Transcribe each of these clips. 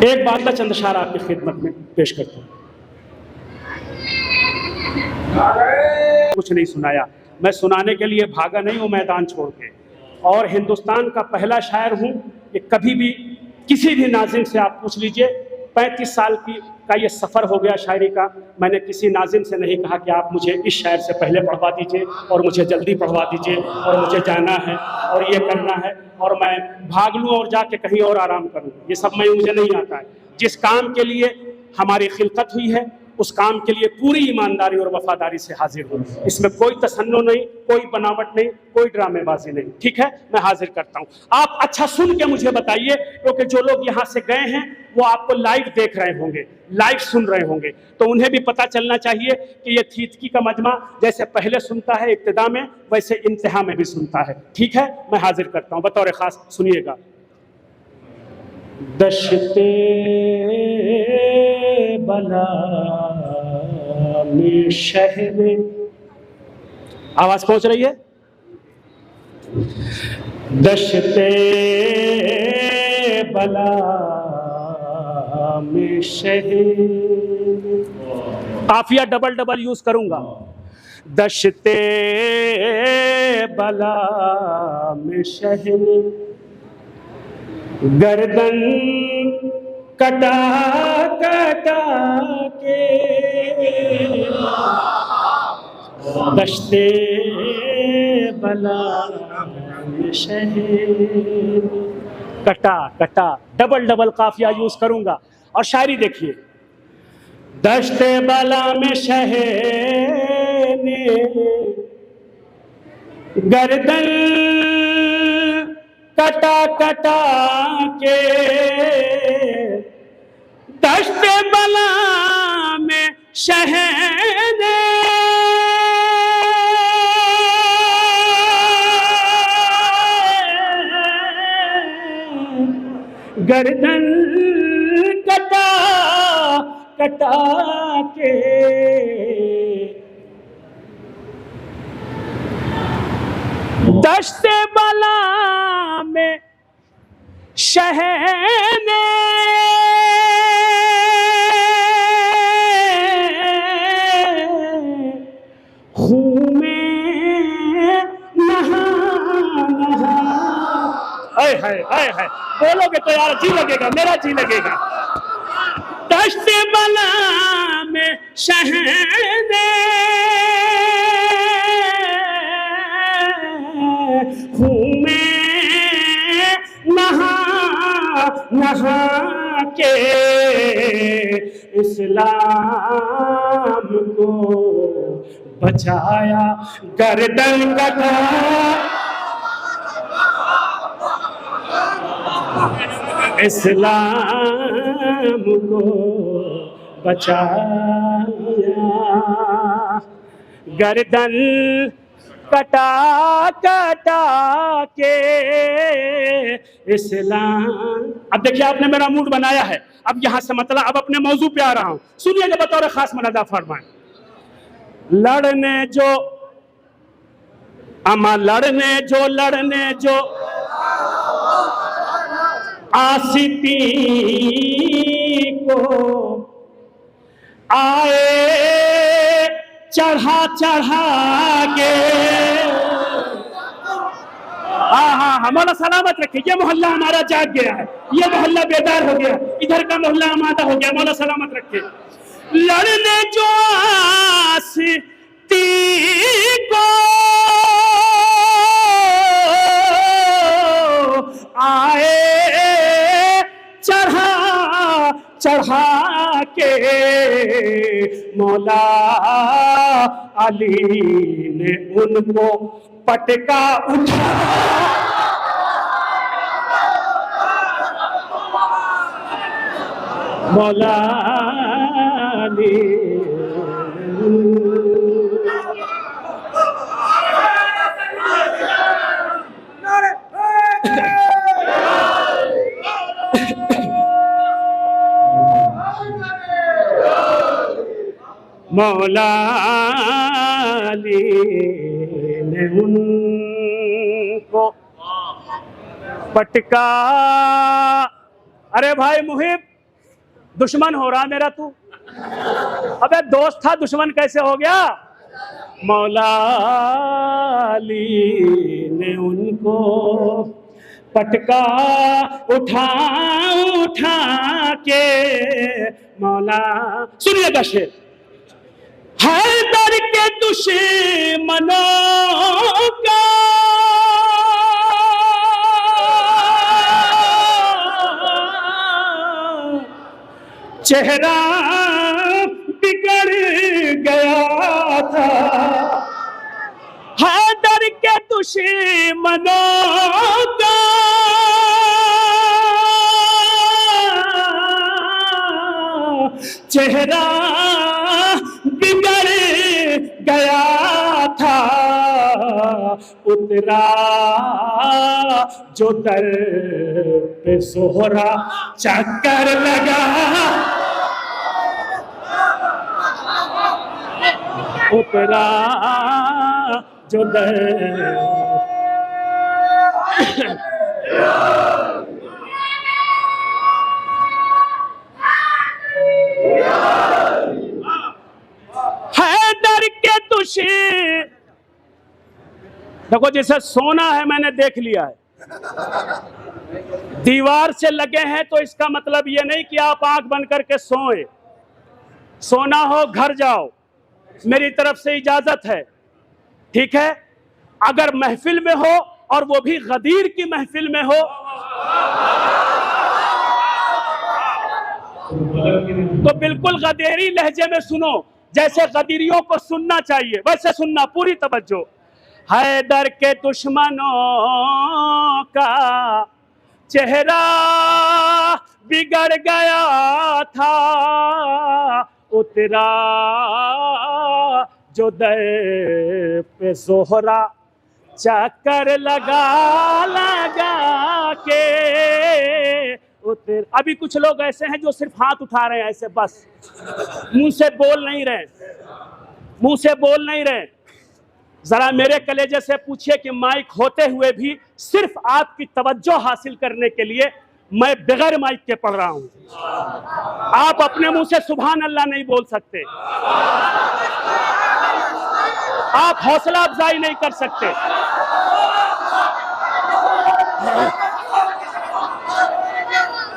एक बात का चंद अशार आपकी खिदमत में पेश करता हूँ। कुछ नहीं सुनाया, मैं सुनाने के लिए भागा नहीं हूँ मैदान छोड़ के, और हिंदुस्तान का पहला शायर हूँ कि कभी भी किसी भी नाज़िम से आप पूछ लीजिए, 35 साल का ये सफ़र हो गया शायरी का, मैंने किसी नाज़िम से नहीं कहा कि आप मुझे इस शायर से पहले पढ़वा दीजिए और मुझे जल्दी पढ़वा दीजिए और मुझे जाना है और ये करना है और मैं भाग लूँ और जाके कहीं और आराम करूँ। ये सब मुझे नहीं आता है। जिस काम के लिए हमारी खिलकत हुई है उस काम के लिए पूरी ईमानदारी और वफादारी से हाजिर हूँ। इसमें कोई तसन्नो नहीं, कोई बनावट नहीं, कोई ड्रामेबाजी नहीं। ठीक है, मैं हाजिर करता हूँ। आप अच्छा सुन के मुझे बताइए, क्योंकि जो लोग यहाँ से गए हैं वो आपको लाइव देख रहे होंगे, लाइव सुन रहे होंगे, तो उन्हें भी पता चलना चाहिए कि ये थीथकी का मजमा जैसे पहले सुनता है इब्तिदा में, वैसे इंतहा में भी सुनता है। ठीक है, मैं हाजिर करता हूँ। बतौर खास सुनिएगा। दश्ते बला में शहर, आवाज पहुंच रही है? दश्ते बला में शहर, काफिया डबल डबल यूज करूंगा। दश्ते बला में शहर, गर्दन कटा कटा के, दश्ते बला में शहर, कटा कटा डबल डबल काफिया यूज करूंगा। और शायरी देखिए। दश्ते बला में शहर ने गर्दन कटा कटा के, दश्त बला में शहर गर्दन कटा कटा के, दश्त बला में शहने खून में नहा नहा, हाय बोलोगे तो यार जी लगेगा, मेरा जी लगेगा। दश्त बला में शहने खून में नहा नहा के, इस्लाम को बचाया गर्दन कटा, इस्लाम को बचाया गर्दन कटा कटा के, इस्लाम। अब देखिए, आपने मेरा मूड बनाया है, अब यहां से मतलब अब अपने मौजू पे आ रहा हूं। सुनिएगा बतौर खास मनादा फरमाएं। लड़ने जो अमा, लड़ने जो आसिती को आए चढ़ा चढ़ा के, हाँ मौला सलामत रखे। ये मोहल्ला हमारा जाग गया है, ये मोहल्ला बेदार हो गया, इधर का मोहल्ला आमादा हो गया। मौला सलामत रखे। लड़ने जो आसिती को आए चढ़ा चढ़ा के, मौला अली ने उनको पटका उठा, मौला अली मौला अली ने उनको पटका। अरे भाई मुहिब, दुश्मन हो रहा मेरा तू। अबे दोस्त था, दुश्मन कैसे हो गया? मौला अली ने उनको पटका उठा उठा के। मौला सुनिएगा शेर। हैदर के दुश्मनों का चेहरा बिगड़ गया था। हैदर के दुश्मनों का चेहरा बिगड़ गया था। उतरा जो दर पे सोहरा चक्कर लगा। उतरा जो दर हैदर के दुश्मन। देखो जैसे सोना है, मैंने देख लिया है, दीवार से लगे हैं, तो इसका मतलब ये नहीं कि आप आंख बंद करके सोएं। सोना हो घर जाओ, मेरी तरफ से इजाजत है, ठीक है। अगर महफिल में हो और वो भी गदीर की महफिल में हो तो बिल्कुल गदीरी लहजे में सुनो, जैसे गदीरियों को सुनना चाहिए वैसे सुनना, पूरी तवज्जो। हैदर के दुश्मनों का चेहरा बिगड़ गया था। उतरा जो दर पे सोहरा चक्कर लगा लगा के। उतर अभी कुछ लोग ऐसे हैं जो सिर्फ हाथ उठा रहे हैं ऐसे, बस मुंह से बोल नहीं रहे, मुंह से बोल नहीं रहे। जरा मेरे कलेजे से पूछिए कि माइक होते हुए भी सिर्फ आपकी तवज्जो हासिल करने के लिए मैं बगैर माइक के पढ़ रहा हूं। आप अपने मुंह से सुभान अल्लाह नहीं बोल सकते, आप हौसला अफजाई नहीं कर सकते।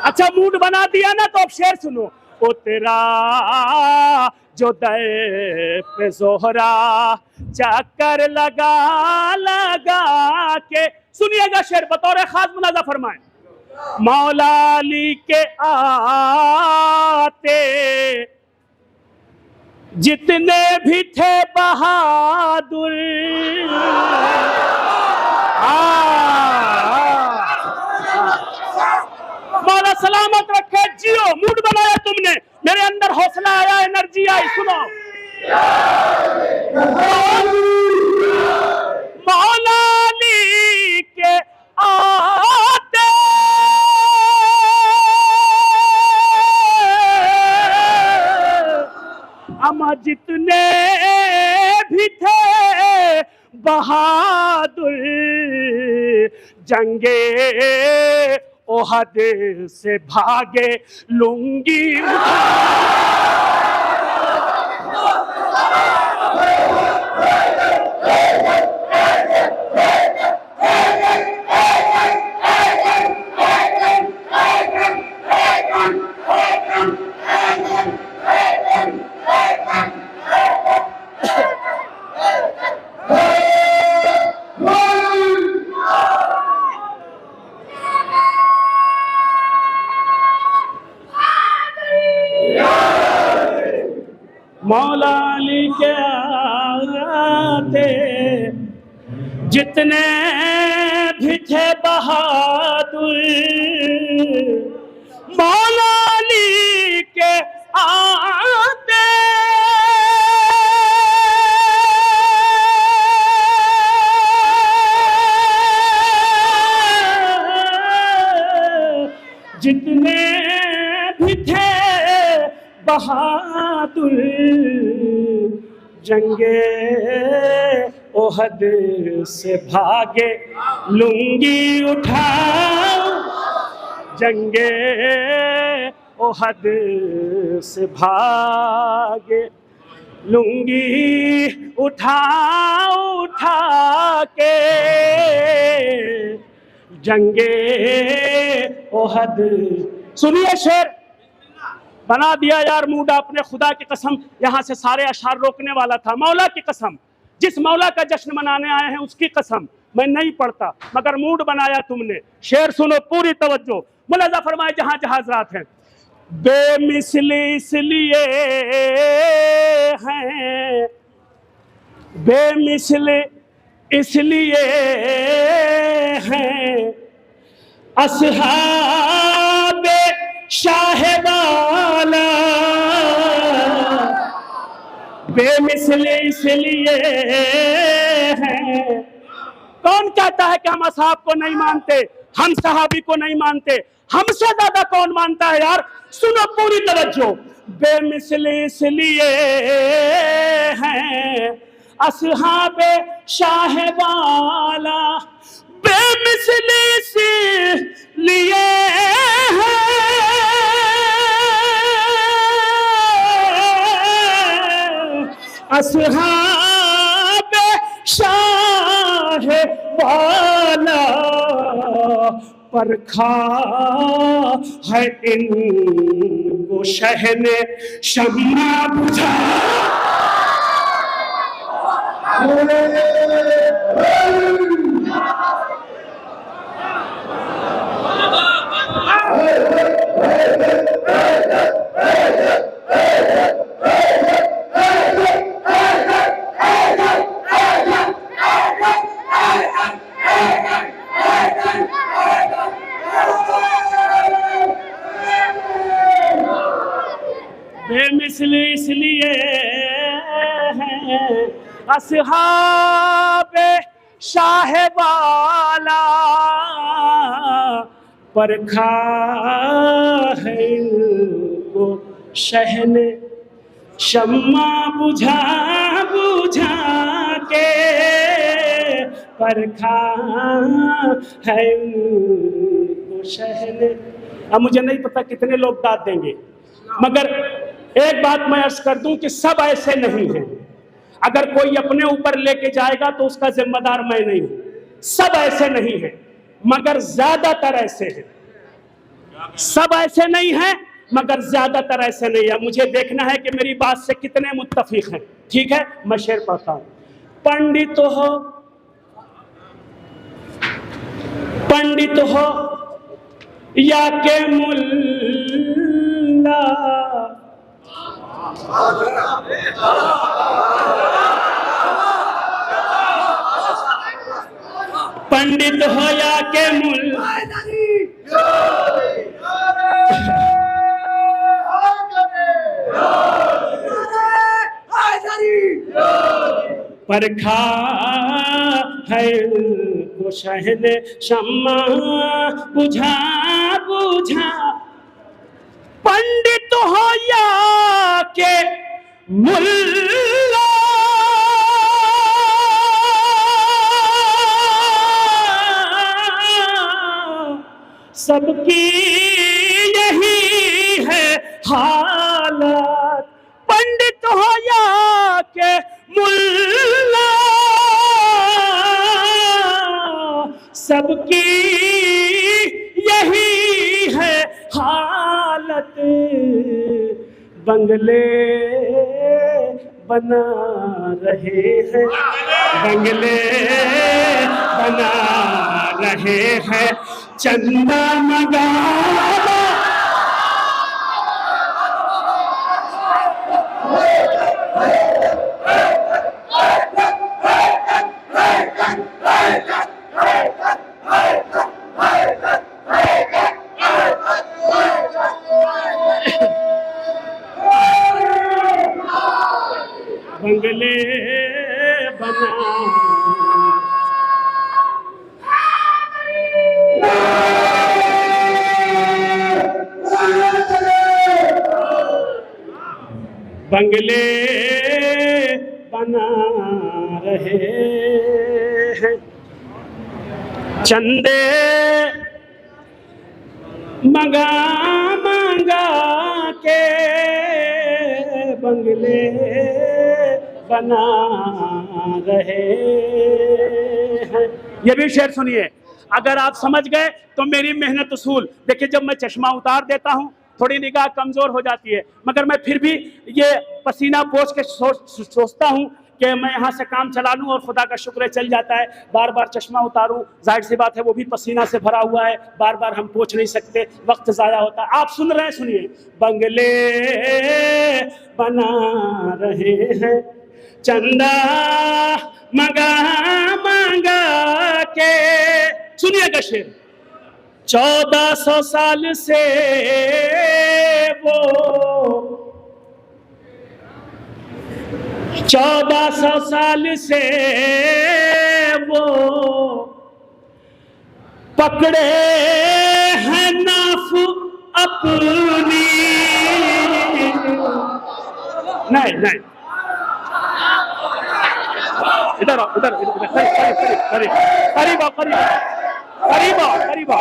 अच्छा मूड बना दिया ना, तो अब शेर सुनो। उतरा जो दर पे जोहरा चक्कर लगा लगा के। सुनिएगा शेर, बतौर खास मुलाजा फरमाए। मौला अली के आते जितने भी थे बहादुर, मौला सलामत रखे। जियो, मूड बनाया तुमने, मेरे अंदर हौसला आया, एनर्जी आई। सुनो, मौला अली के आते अमा जितने भी थे बहादुर, जंगे ओहद से भागे लुंगी मौला अली के आते जितने भी थे बहादुर, मौला अली के आते जितने भी थे बहादुर, जंगे ओहद से भागे लुंगी उठाओ, जंगे ओ हद से भागे, लुंगी उठा उठा के जंगे ओहद। सुनिए शेर, बना दिया यार मूड आपने, खुदा की कसम यहां से सारे अशार रोकने वाला था। मौला की कसम, जिस मौला का जश्न मनाने आए हैं उसकी कसम, मैं नहीं पढ़ता मगर मूड बनाया तुमने। शेर सुनो पूरी तवज्जो, मुलाजा फरमाए जहां जहां हज़रात हैं। बेमिसली इसलिए हैं, बेमिसली इसलिए हैं अस्हाबे शाहबाला, बेमिसली इसलिए हैं। कौन कहता है कि हम असहाब को नहीं मानते, हम सहाबी को नहीं मानते? हमसे ज्यादा कौन मानता है यार? सुनो पूरी तवज्जो। बेमिसली इसलिए हैं अस्हाबे शाहबाला, बेमिसली इसलिए हैं अस्हाबे शाहबाला, परखा है इनको शहने शम्मा बुझा। बेमिसली इसलिए हैं अस्हाबे शाहबाला, परखा है इनको शहने शम्मा बुझा बुझा के, परखा है इनको शहने। अब मुझे नहीं पता कितने लोग दाद देंगे, मगर एक बात मैं अर्ज कर दूं कि सब ऐसे नहीं हैं। अगर कोई अपने ऊपर लेके जाएगा तो उसका जिम्मेदार मैं नहीं हूं। सब ऐसे नहीं हैं मगर ज्यादातर ऐसे हैं। सब ऐसे नहीं हैं मगर ज्यादातर ऐसे नहीं है। मुझे देखना है कि मेरी बात से कितने मुत्तफिक हैं। ठीक है, मैं शेर पढ़ता हूं। पंडित हो, पंडित हो या के मुल्ला, पंडित हो या के मुल्ला, परखा है को शहने शम्मा बुझा बुझा। पंडित हो या के मुल्ला, सबकी यही है हालत। पंडित हो या के मुल्ला, सबकी यही है हालत। बंगले बना रहे हैं, बंगले बना रहे हैं, चंदा मगा बंगले बना। बंगले बना रहे हैं, चंदे मंगा मंगा मंगा के बंगले बना रहे हैं। ये भी शेर सुनिए, अगर आप समझ गए तो मेरी मेहनत उसूल। देखिए, जब मैं चश्मा उतार देता हूं थोड़ी निगाह कमजोर हो जाती है, मगर मैं फिर भी ये पसीना पोंछ के सोचता हूं कि मैं यहाँ से काम चला लूं और खुदा का शुक्र है चल जाता है। बार बार चश्मा उतारूं, जाहिर सी बात है वो भी पसीना से भरा हुआ है, बार बार हम पोंछ नहीं सकते, वक्त ज़ाया होता है। आप सुन रहे हैं, सुनिए। बंगले बना रहे हैं, चंदा मंगा मंगा के। सुनिएगा शेर। 1400 साल से वो 1400 साल से वो पकड़े हैं नाफ अपनी। नहीं नहीं, इधर आओ, इधर इधर, करीब करीब करीब आओ, करीब करीब आओ, करीब आओ,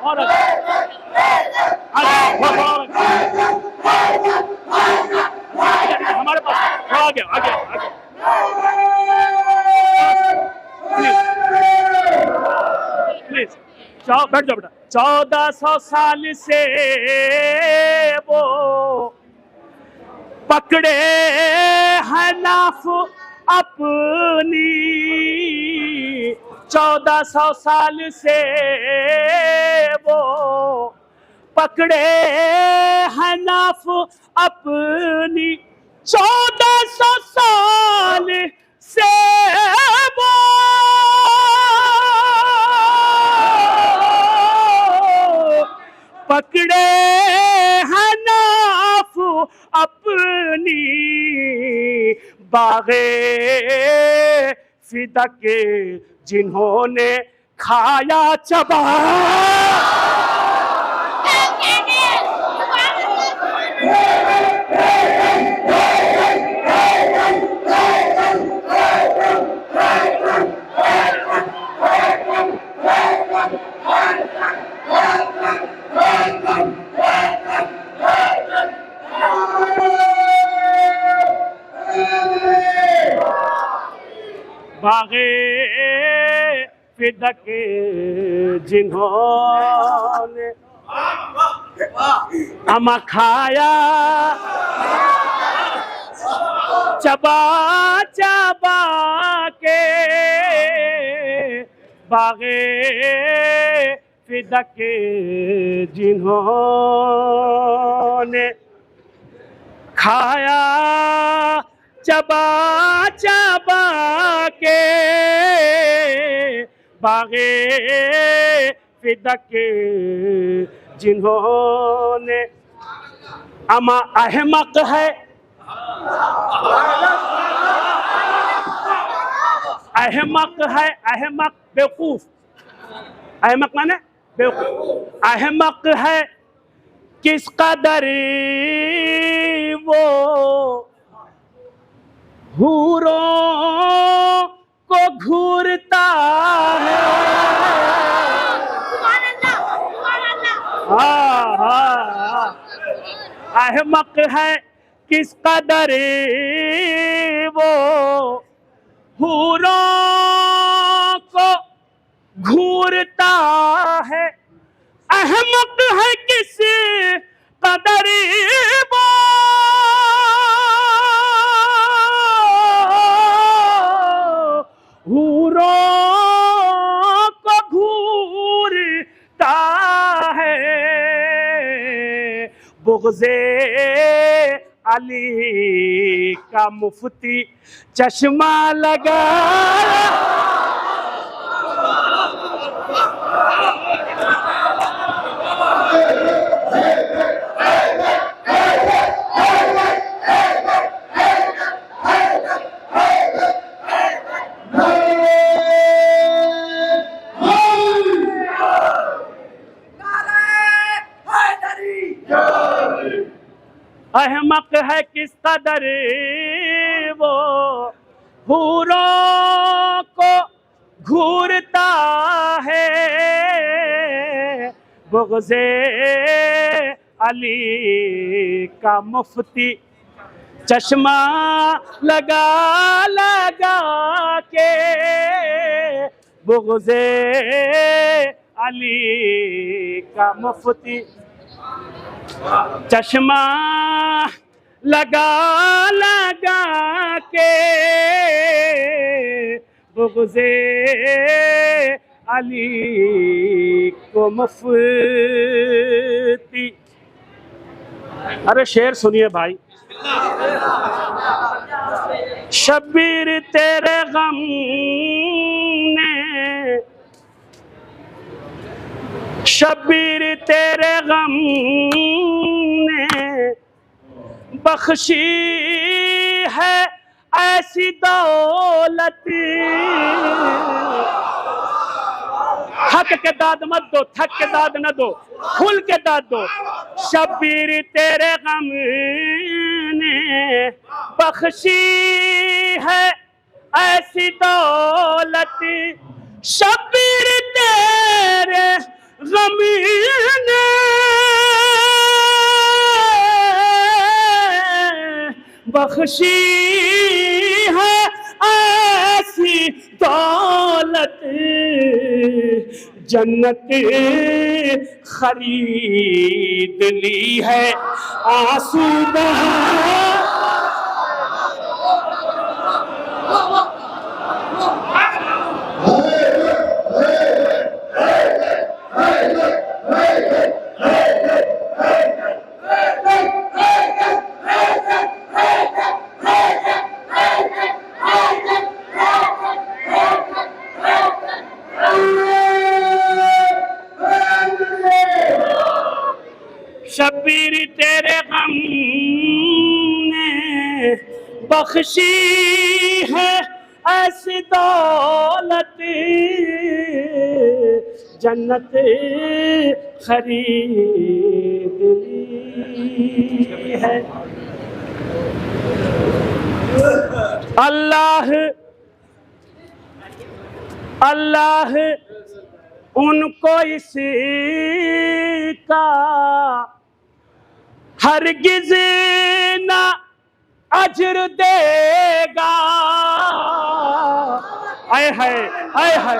और हमारे पास आ गया, आ गया, आ गया। प्लीज जाओ, बैठ जाओ बेटा। 1400 साल से वो पकड़े हैं नाफ अपनी। 1400 साल से वो पकड़े हैं नाफ अपनी। 1400 साल से वो पकड़े हैं नाफ अपनी। बागे फिदा के जिन्होंने खाया चबा। बागे फिदा के जिन्होंने अमा खाया चबा चबा के। बागे फिदा के जिन्होंने खाया चबा चबा के। बागे फिदा के जिन्होंने अमा अहमक है, अहमक है, अहमक बेवकूफ। अहमक माने बेवकूफ। अहमक है किस कदर वो हूरों को घूरता है। हाँ हाँ, अहमक है किस कदर वो हूरों को घूरता है। अहमक है किस कदर वो हूरों को घूरता है। बुग़्ज़े अली का मुफ्ती चश्मा लगा। अहमक है किस कदर वो हूरों को घूरता है। बुग़्ज़े अली का मुफ्ती चश्मा लगा लगा के बुग़्ज़े अली का मुफ्ती चश्मा लगा लगा के बुग़्ज़े अली को मुफ्ती। अरे शेर सुनिए भाई। शब्बीर तेरे गम ने, शब्बीर तेरे गम ने बख्शी है ऐसी दौलत। थक के दाद मत दो, थक के दाद न दो, खुल के दाद दो। शब्बीर तेरे गम ने बख्शी है ऐसी दौलत। शब्बीर तेरे गम ने बख्शी है ऐसी दौलत। जन्नत खरीद ली है आंसू बहा। शब्बीर तेरे गम ने बख्शी है ऐसी दौलत। जन्नत खरीद ली है। अल्लाह अल्लाह उनको इसका हरगिज़ ना अजर देगा। आए है आए है।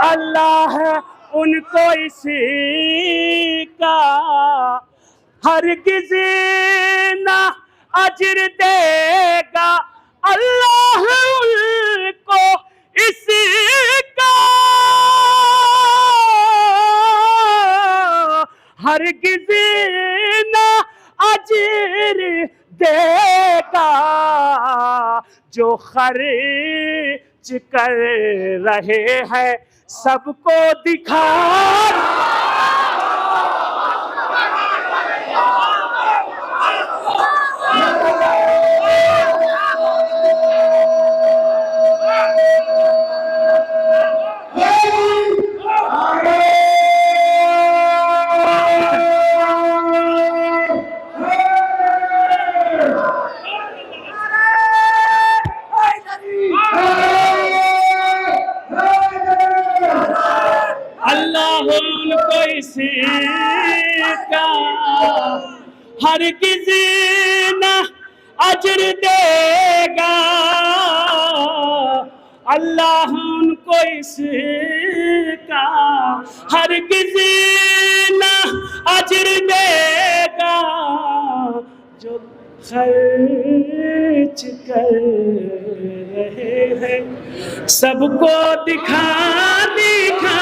अल्लाह उनको इसका हरगिज़ ना अजर देगा। अल्लाह उनको इसका हरगिज़ ना अजर देगा। जो खर्च कर रहे हैं सबको दिखा। इसका हरगिज़ ना अजर देगा। अल्लाह उनको इसका हरगिज़ ना अजर देगा। जो खर्च कर रहे हैं सबको दिखा दिखा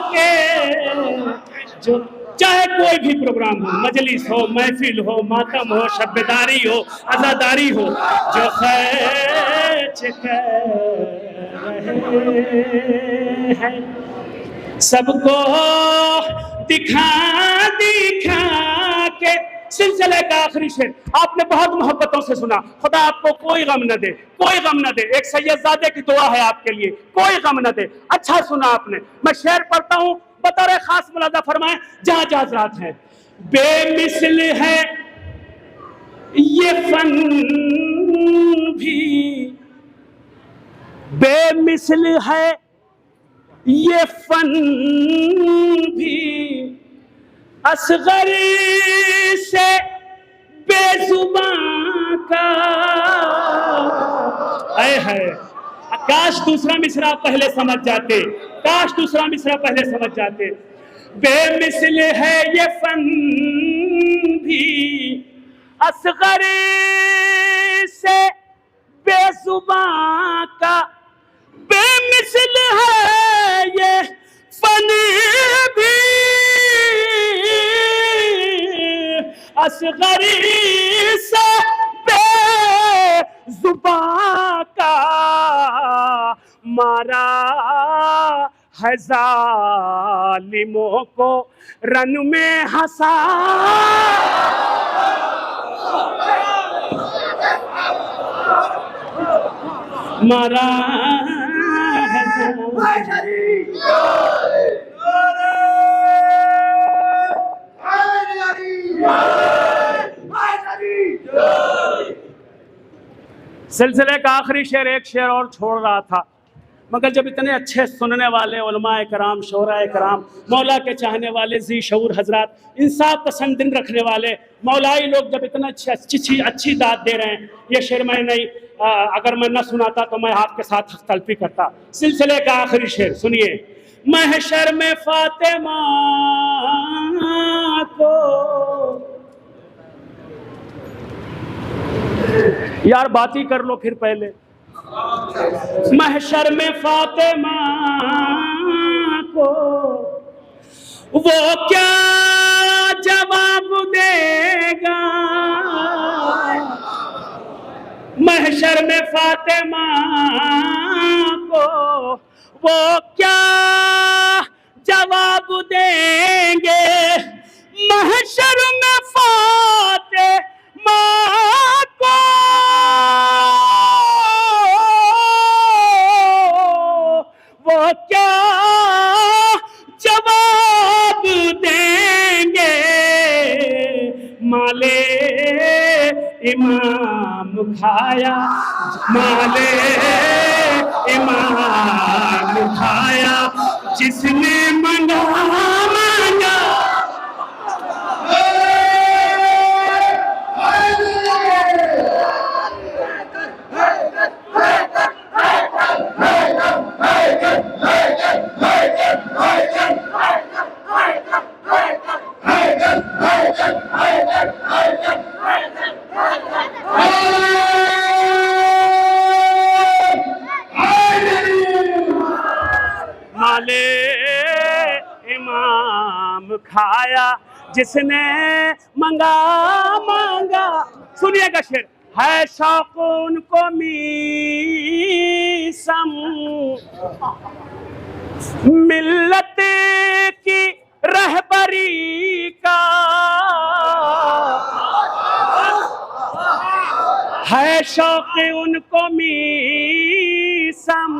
के। जो चाहे कोई भी प्रोग्राम हो, मजलिस हो, महफिल हो, मातम हो, शब्बेदारी हो, अज़ादारी हो, जो खर्च कर रहे हैं सबको दिखा दिखा के। सिलसिले का आखिरी शेर आपने बहुत मोहब्बतों से सुना। खुदा आपको कोई गम न दे, कोई गम न दे। एक सैयदजादे की दुआ है आपके लिए, कोई गम न दे। अच्छा सुना आपने। मैं शेर पढ़ता हूँ, बतौर खास मुलाजा फरमाएं जहां जहां हज़रात हैं। बेमिसल है ये फन भी, बेमिसल है ये फन भी असगर से बेजुबां का है। काश दूसरा मिसरा पहले समझ जाते, काश दूसरा मिसरा पहले समझ जाते। बेमिसल है ये फन भी असगर से बेजुबां का, बेमिसल है ये फन भी असगर से बेजुबां का। मारा है जालिमों को रन में हंसा, मारा सिलसिले का आखिरी शेर, एक शेर और छोड़ रहा था, मगर जब इतने अच्छे सुनने वाले उलमाए कराम, शोराए कराम, मौला के चाहने वाले जी शऊर हजरात, इंसाफ पसंद दिन रखने वाले मौलाई लोग जब इतना अच्छी दाद दे रहे हैं, ये शेर मैं नहीं, अगर मैं न सुनाता तो मैं आपके साथ तलफी करता। सिलसिले का आखिरी शेर सुनिए। महशर में फातिमा को, यार बात ही कर लो फिर पहले। महशर में फातिमा को वो क्या जवाब देगा, महशर में फातिमा को वो क्या जवाब देंगे, महशर में फातिमा को वो क्या जवाब देंगे। माले इमाम खाया, माले इमाम खाया जिसने मंगा मांगा। माले इमाम खाया जिसने मंगा मांगा। सुनिएगा शेर। है शौक उनको मीसम मिल्लत की रहबरी का, है शौक उनको मीसम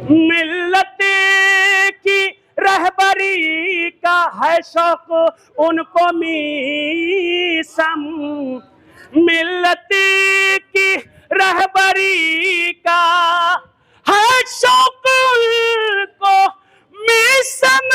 मिल्लत की रहबरी का, है शौक उनको मीसम मिल्लत की रहबरी का, है शौक उनको मीसम